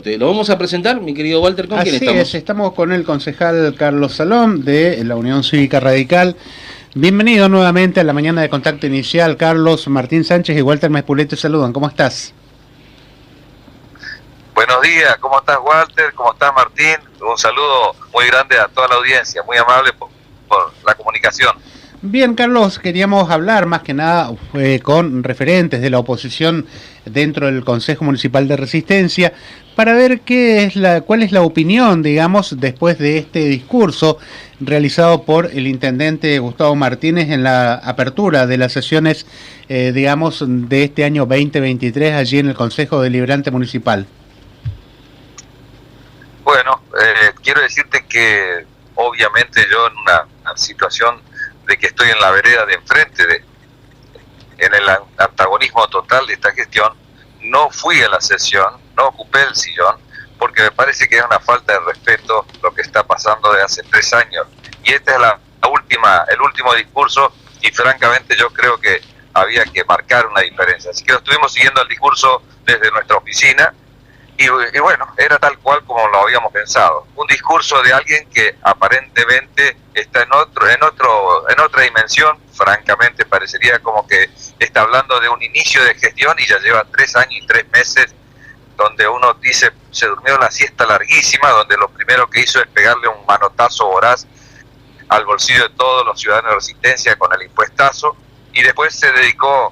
Transporte. Lo vamos a presentar, mi querido Walter, ¿con quién estamos? Así es, estamos con el concejal Carlos Salom de la Unión Cívica Radical. Bienvenido nuevamente a la mañana de Contacto Inicial. Carlos, Martín Sánchez y Walter Mespulé te saludan. ¿Cómo estás? Buenos días, ¿cómo estás, Walter? ¿Cómo estás, Martín? Un saludo muy grande a toda la audiencia, muy amable por la comunicación. Bien, Carlos, queríamos hablar más que nada con referentes de la oposición dentro del Consejo Municipal de Resistencia para ver cuál es la opinión, digamos, después de este discurso realizado por el intendente Gustavo Martínez en la apertura de las sesiones, digamos, de este año 2023 allí en el Consejo Deliberante Municipal. Bueno, quiero decirte que obviamente yo en una situación de que estoy en la vereda de enfrente, en el antagonismo total de esta gestión, no fui a la sesión, no ocupé el sillón, porque me parece que es una falta de respeto lo que está pasando de hace 3 años. Y este es el último discurso, y francamente yo creo que había que marcar una diferencia. Así que lo estuvimos siguiendo el discurso desde nuestra oficina, y bueno, era tal cual como lo habíamos pensado. Un discurso de alguien que aparentemente está en otra dimensión. Francamente parecería como que está hablando de un inicio de gestión y ya lleva 3 años y 3 meses donde uno dice, se durmió una siesta larguísima, donde lo primero que hizo es pegarle un manotazo voraz al bolsillo de todos los ciudadanos de Resistencia con el impuestazo, y después se dedicó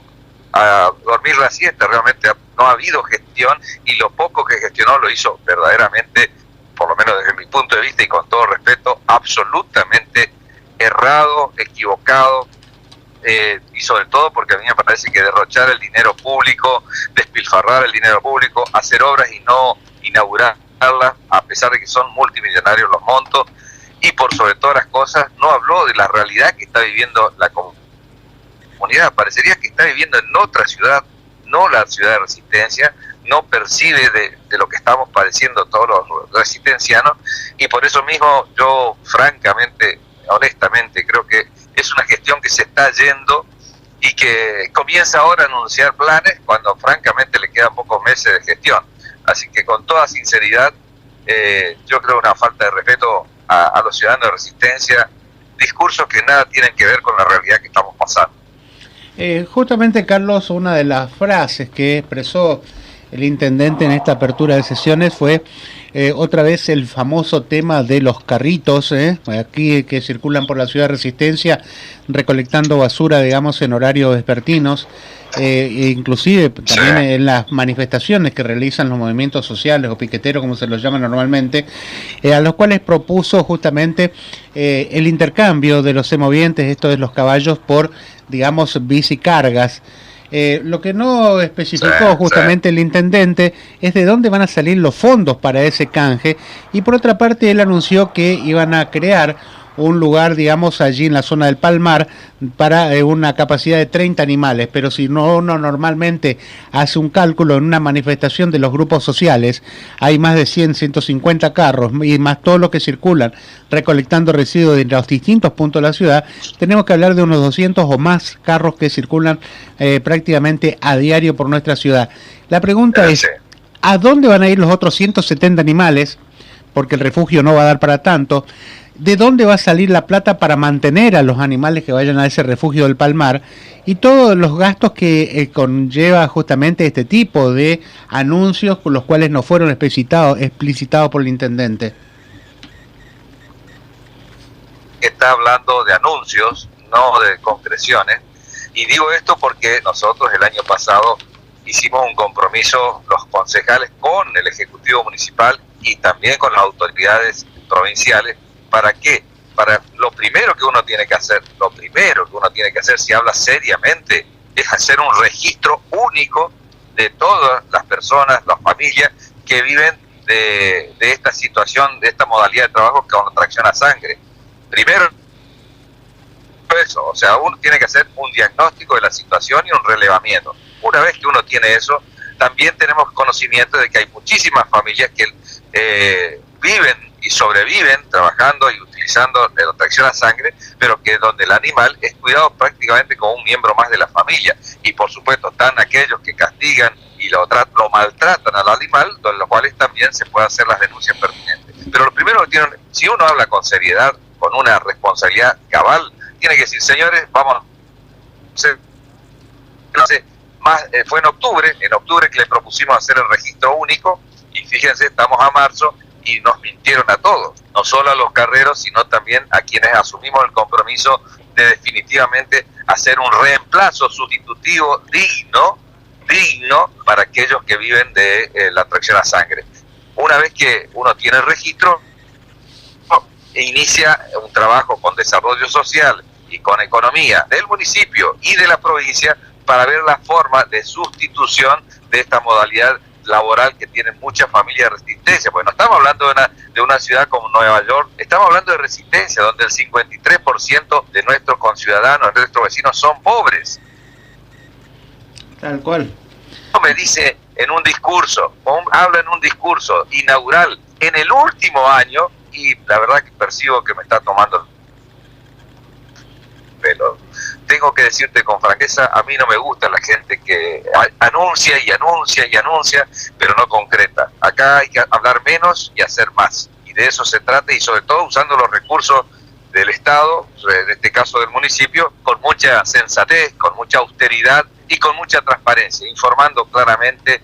a dormir la siesta. Realmente no ha habido gestión, y lo poco que gestionó lo hizo verdaderamente, por lo menos desde mi punto de vista y con todo respeto, absolutamente errado, equivocado, y sobre todo porque a mí me parece que derrochar el dinero público, despilfarrar el dinero público, hacer obras y no inaugurarlas, a pesar de que son multimillonarios los montos, y por sobre todas las cosas no habló de la realidad que está viviendo la comunidad. Parecería que está viviendo en otra ciudad, no la ciudad de Resistencia, no percibe de lo que estamos padeciendo todos los resistencianos, y por eso mismo yo francamente, honestamente, creo que es una gestión que se está yendo y que comienza ahora a anunciar planes cuando francamente le quedan pocos meses de gestión. Así que con toda sinceridad, yo creo una falta de respeto a los ciudadanos de Resistencia, discursos que nada tienen que ver con la realidad que estamos pasando. Justamente, Carlos, una de las frases que expresó el intendente en esta apertura de sesiones fue otra vez el famoso tema de los carritos, aquí que circulan por la ciudad de Resistencia recolectando basura, digamos, en horarios vespertinos, inclusive también en las manifestaciones que realizan los movimientos sociales o piqueteros, como se los llama normalmente, a los cuales propuso justamente el intercambio de los semovientes, esto de los caballos, por, digamos, bicicargas. Lo que no especificó justamente el intendente es de dónde van a salir los fondos para ese canje, y por otra parte él anunció que iban a crear un lugar, digamos, allí en la zona del Palmar para una capacidad de 30 animales, pero si uno normalmente hace un cálculo en una manifestación de los grupos sociales, hay más de 100, 150 carros y más todos los que circulan recolectando residuos de los distintos puntos de la ciudad, tenemos que hablar de unos 200 o más carros que circulan prácticamente a diario por nuestra ciudad. La pregunta es, ¿a dónde van a ir los otros 170 animales? Porque el refugio no va a dar para tanto. ¿De dónde va a salir la plata para mantener a los animales que vayan a ese refugio del Palmar? Y todos los gastos que conlleva justamente este tipo de anuncios, con los cuales no fueron explicitados por el intendente. Está hablando de anuncios, no de concreciones, y digo esto porque nosotros el año pasado hicimos un compromiso, los concejales, con el Ejecutivo Municipal y también con las autoridades provinciales. ¿Para qué? Para lo primero que uno tiene que hacer, si habla seriamente, es hacer un registro único de todas las personas, las familias que viven de esta situación, de esta modalidad de trabajo con tracción a sangre. Primero eso, o sea, uno tiene que hacer un diagnóstico de la situación y un relevamiento. Una vez que uno tiene eso, también tenemos conocimiento de que hay muchísimas familias que viven y sobreviven trabajando y utilizando la tracción a sangre, pero que donde el animal es cuidado prácticamente como un miembro más de la familia. Y por supuesto están aquellos que castigan y lo maltratan al animal, de los cuales también se pueden hacer las denuncias pertinentes. Pero lo primero que tienen, si uno habla con seriedad, con una responsabilidad cabal, tiene que decir, señores, vamos a hacer, no sé, fue en octubre que le propusimos hacer el registro único, y fíjense, estamos a marzo y nos mintieron a todos, no solo a los carreros, sino también a quienes asumimos el compromiso de definitivamente hacer un reemplazo sustitutivo digno para aquellos que viven de la tracción a sangre. Una vez que uno tiene el registro, inicia un trabajo con desarrollo social y con economía del municipio y de la provincia para ver la forma de sustitución de esta modalidad laboral que tienen muchas familias de resistencia, porque no estamos hablando de una ciudad como Nueva York, estamos hablando de resistencia, donde el 53% de nuestros conciudadanos, de nuestros vecinos, son pobres. Tal cual. Me dice en un discurso, habla en un discurso inaugural en el último año, y la verdad que percibo que me está tomando el pelo. Tengo que decirte con franqueza, a mí no me gusta la gente que anuncia, pero no concreta. Acá hay que hablar menos y hacer más, y de eso se trata, y sobre todo usando los recursos del Estado, en este caso del municipio, con mucha sensatez, con mucha austeridad y con mucha transparencia, informando claramente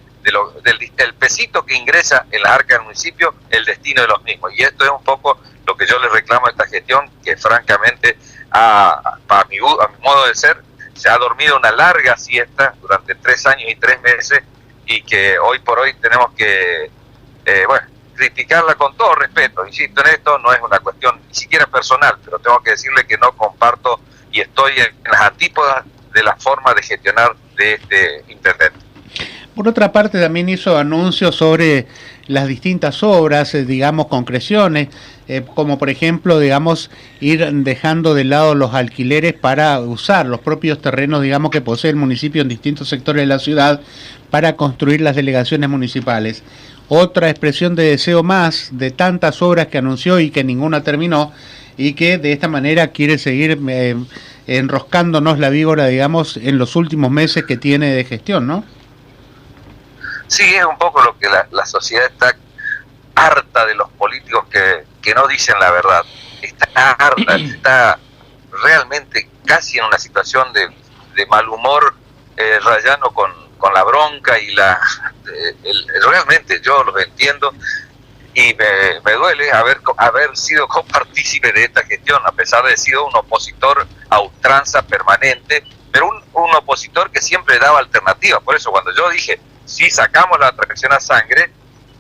del pesito que ingresa en la arca del municipio, el destino de los mismos. Y esto es un poco lo que yo le reclamo a esta gestión, que francamente, a mi modo de ser, se ha dormido una larga siesta durante 3 años y 3 meses, y que hoy por hoy tenemos que, criticarla con todo respeto. Insisto en esto, no es una cuestión ni siquiera personal, pero tengo que decirle que no comparto y estoy en las antípodas de la forma de gestionar de este intendente. Por otra parte, también hizo anuncios sobre las distintas obras, digamos, concreciones, como por ejemplo, digamos, ir dejando de lado los alquileres para usar los propios terrenos, digamos, que posee el municipio en distintos sectores de la ciudad para construir las delegaciones municipales. Otra expresión de deseo más de tantas obras que anunció y que ninguna terminó, y que de esta manera quiere seguir enroscándonos la víbora, digamos, en los últimos meses que tiene de gestión, ¿no? Sí, es un poco lo que la sociedad está harta de los políticos que no dicen la verdad. Está harta, está realmente casi en una situación de mal humor, rayano con la bronca y realmente yo los entiendo, y me duele haber sido copartícipe de esta gestión, a pesar de haber sido un opositor a ultranza permanente, pero un opositor que siempre daba alternativas. Por eso cuando yo dije, si sacamos la tracción a sangre,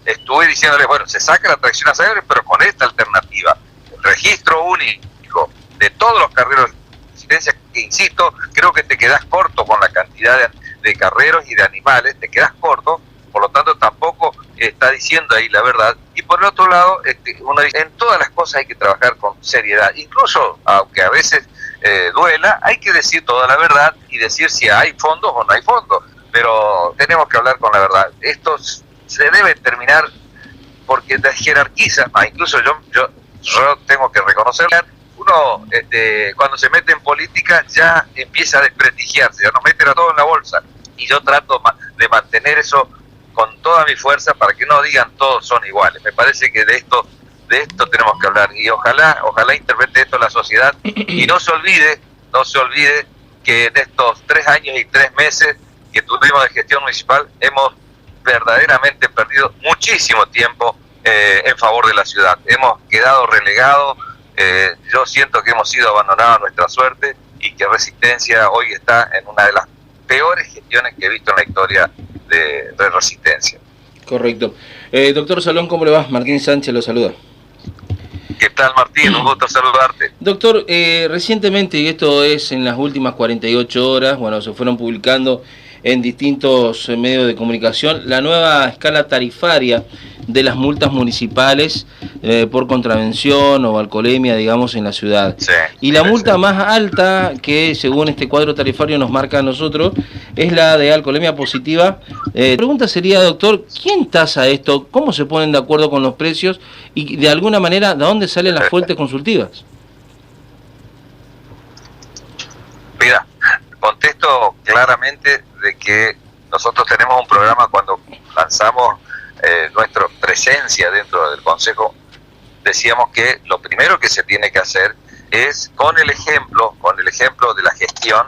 estuve diciéndole, bueno, se saca la tracción a sangre, pero con esta alternativa, el registro único de todos los carreros de asistencia, que insisto, creo que te quedas corto con la cantidad de carreros y de animales, te quedas corto, por lo tanto tampoco está diciendo ahí la verdad. Y por el otro lado, uno dice, en todas las cosas hay que trabajar con seriedad, incluso aunque a veces duela, hay que decir toda la verdad y decir si hay fondos o no hay fondos. Pero tenemos que hablar con la verdad. Esto se debe terminar, porque jerarquiza, incluso yo tengo que reconocer, uno cuando se mete en política ya empieza a desprestigiarse, ya nos meten a todos en la bolsa, y yo trato de mantener eso con toda mi fuerza para que no digan todos son iguales. Me parece que de esto tenemos que hablar, y ojalá interprete esto la sociedad, y no se olvide que en estos 3 años y 3 meses que tuvimos de gestión municipal, hemos verdaderamente perdido muchísimo tiempo en favor de la ciudad. Hemos quedado relegados, yo siento que hemos sido abandonados a nuestra suerte, y que Resistencia hoy está en una de las peores gestiones que he visto en la historia de Resistencia. Correcto. Doctor Salón, ¿cómo le va? Martín Sánchez lo saluda. ¿Qué tal, Martín? Un gusto saludarte. Doctor, recientemente, y esto es en las últimas 48 horas, bueno, se fueron publicando en distintos medios de comunicación la nueva escala tarifaria de las multas municipales por contravención o alcoholemia, digamos, en la ciudad. Sí, y la multa más alta que, según este cuadro tarifario, nos marca a nosotros, es la de alcoholemia positiva. La pregunta sería, doctor, ¿quién tasa esto? ¿Cómo se ponen de acuerdo con los precios? Y, de alguna manera, ¿de dónde salen las fuentes consultivas? Mira, contesto claramente de que nosotros tenemos un programa cuando lanzamos nuestra presencia dentro del Consejo, decíamos que lo primero que se tiene que hacer es con el ejemplo de la gestión,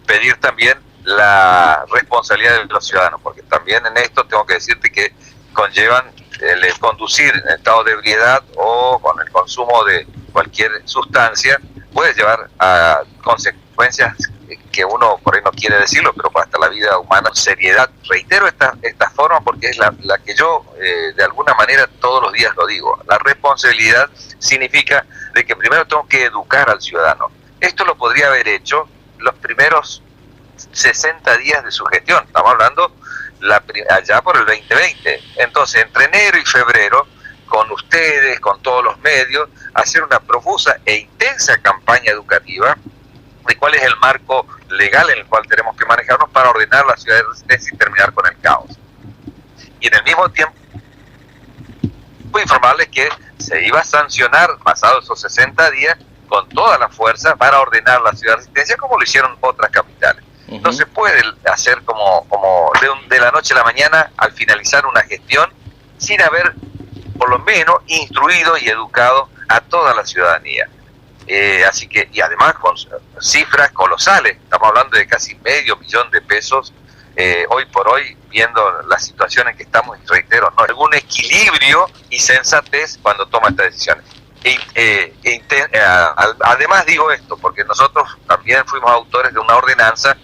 pedir también la responsabilidad de los ciudadanos, porque también en esto tengo que decirte que conllevan el conducir en estado de ebriedad o con el consumo de cualquier sustancia, puede llevar a consecuencias que uno por ahí no quiere decirlo, pero hasta la vida humana, seriedad. Reitero esta forma porque es la que yo de alguna manera todos los días lo digo. La responsabilidad significa de que primero tengo que educar al ciudadano. Esto lo podría haber hecho los primeros 60 días de su gestión, estamos hablando allá por el 2020. Entonces, entre enero y febrero, con ustedes, con todos los medios, hacer una profusa e intensa campaña educativa de cuál es el marco legal en el cual tenemos que manejarnos para ordenar la ciudad de Resistencia y terminar con el caos. Y en el mismo tiempo, voy a informarles que se iba a sancionar, pasados esos 60 días, con toda la fuerza para ordenar la ciudad de Resistencia, como lo hicieron otras capitales. No se puede hacer como de la noche a la mañana al finalizar una gestión sin haber por lo menos instruido y educado a toda la ciudadanía. Así que, y además con cifras colosales, estamos hablando de casi $500,000 de pesos hoy por hoy, viendo la situación en que estamos, y reitero, no hay algún equilibrio y sensatez cuando toma estas decisiones. Además digo esto porque nosotros también fuimos autores de una ordenanza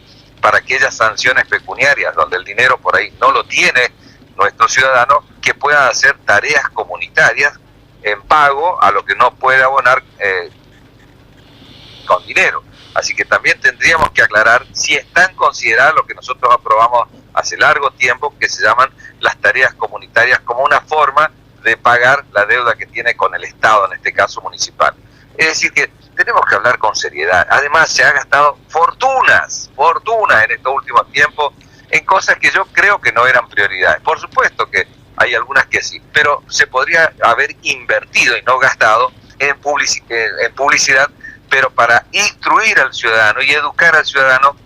para aquellas sanciones pecuniarias donde el dinero por ahí no lo tiene nuestro ciudadano, que pueda hacer tareas comunitarias en pago a lo que no puede abonar con dinero. Así que también tendríamos que aclarar si están consideradas lo que nosotros aprobamos hace largo tiempo, que se llaman las tareas comunitarias, como una forma de pagar la deuda que tiene con el Estado, en este caso municipal. Es decir, que tenemos que hablar con seriedad. Además, se ha gastado fortunas en estos últimos tiempos en cosas que yo creo que no eran prioridades. Por supuesto que hay algunas que sí, pero se podría haber invertido y no gastado en publicidad, pero para instruir al ciudadano y educar al ciudadano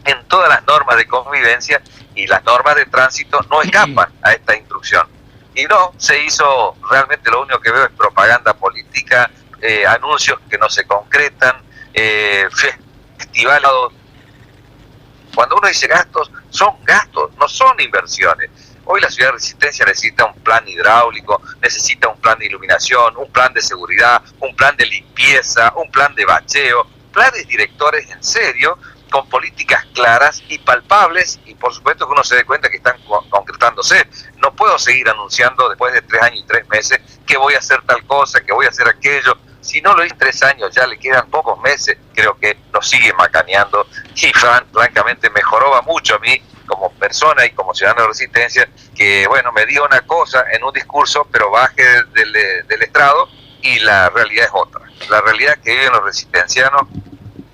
en todas las normas de convivencia, y las normas de tránsito no escapan a esta instrucción. Y no, se hizo, realmente lo único que veo es propaganda política, anuncios que no se concretan, festivales. Cuando uno dice gastos, no son inversiones. Hoy la ciudad de Resistencia necesita un plan hidráulico, necesita un plan de iluminación, un plan de seguridad, un plan de limpieza, un plan de bacheo, planes directores en serio, con políticas claras y palpables, y por supuesto que uno se dé cuenta que están concretándose. No puedo seguir anunciando después de 3 años y 3 meses que voy a hacer tal cosa, que voy a hacer aquello. Si no lo hice 3 años, ya le quedan pocos meses, creo que nos sigue macaneando, y francamente me joroba mucho a mí como persona y como ciudadano de Resistencia, que bueno, me diga una cosa en un discurso, pero baje del estrado y la realidad es otra. La realidad que viven los resistencianos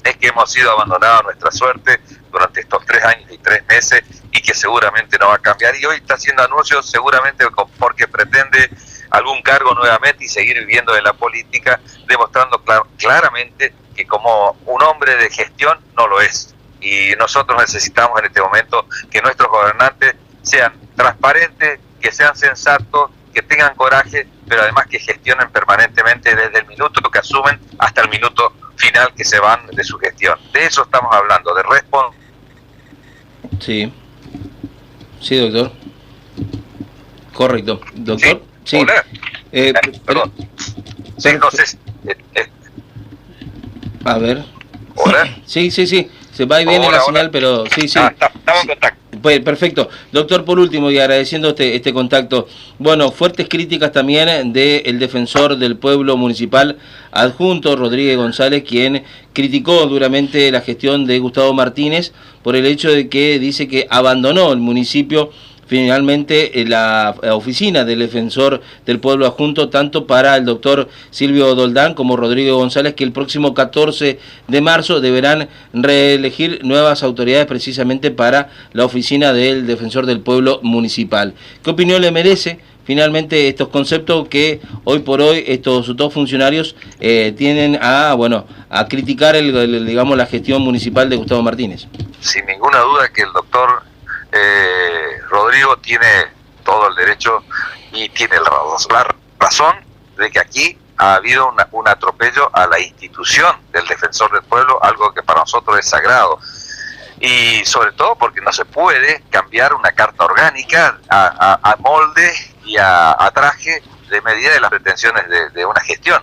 es que hemos sido abandonados a nuestra suerte durante estos 3 años y 3 meses, y que seguramente no va a cambiar, y hoy está haciendo anuncios seguramente porque pretende algún cargo nuevamente y seguir viviendo de la política, demostrando claramente que como un hombre de gestión no lo es. Y nosotros necesitamos en este momento que nuestros gobernantes sean transparentes, que sean sensatos, que tengan coraje, pero además que gestionen permanentemente desde el minuto que asumen hasta el minuto final que se van de su gestión. De eso estamos hablando, de Sí, doctor. Correcto. Doctor. Sí. Hola. Perdón. Sí, no sé. A ver. Hola. Sí. Se va y viene la señal, pero sí. Estamos en contacto. Pues perfecto. Doctor, por último, y agradeciendo este contacto, bueno, fuertes críticas también del defensor del pueblo municipal adjunto, Rodríguez González, quien criticó duramente la gestión de Gustavo Martínez por el hecho de que dice que abandonó el municipio finalmente la oficina del defensor del pueblo adjunto, tanto para el doctor Silvio Doldán como Rodrigo González, que el próximo 14 de marzo deberán reelegir nuevas autoridades precisamente para la oficina del defensor del pueblo municipal. ¿Qué opinión le merece finalmente estos conceptos que hoy por hoy estos dos funcionarios tienden a criticar digamos la gestión municipal de Gustavo Martínez? Sin ninguna duda que el doctor Rodrigo tiene todo el derecho y tiene la razón de que aquí ha habido un atropello a la institución del defensor del pueblo, algo que para nosotros es sagrado. Y sobre todo porque no se puede cambiar una carta orgánica a molde y a traje de medida de las pretensiones de una gestión.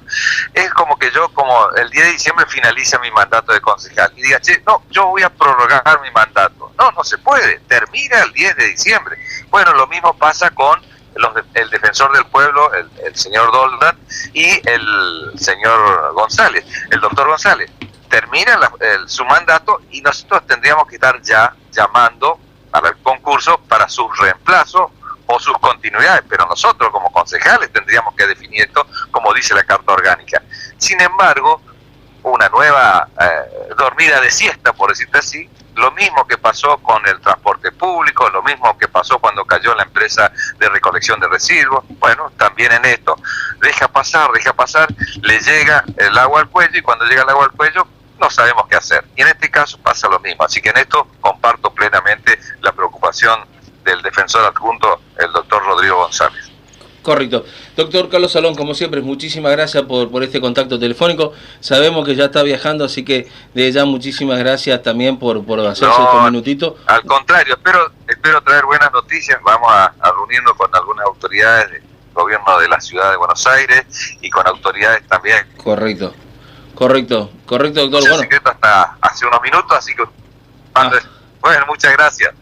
Es como que yo, como el 10 de diciembre finaliza mi mandato de concejal y diga, che, no, yo voy a prorrogar mi mandato. No, no se puede, termina el 10 de diciembre. Bueno, lo mismo pasa con el defensor del pueblo, el señor Doldán, y el señor González, el doctor González. Termina su mandato y nosotros tendríamos que estar ya llamando al concurso para su reemplazo o sus continuidades, pero nosotros como concejales tendríamos que definir esto como dice la Carta Orgánica. Sin embargo, una nueva dormida de siesta, por decirte así, lo mismo que pasó con el transporte público, lo mismo que pasó cuando cayó la empresa de recolección de residuos, bueno, también en esto, deja pasar, le llega el agua al cuello y cuando llega el agua al cuello no sabemos qué hacer. Y en este caso pasa lo mismo, así que en esto comparto plenamente la preocupación del defensor adjunto, el doctor Rodrigo González. Correcto. Doctor Carlos Salón, como siempre, muchísimas gracias por este contacto telefónico. Sabemos que ya está viajando, así que de ya muchísimas gracias también por hacerse estos minutitos. Al contrario, espero traer buenas noticias. Vamos a reunirnos con algunas autoridades del gobierno de la ciudad de Buenos Aires y con autoridades también. Correcto, doctor. Bueno, secreto hasta hace unos minutos, así que bueno, muchas gracias.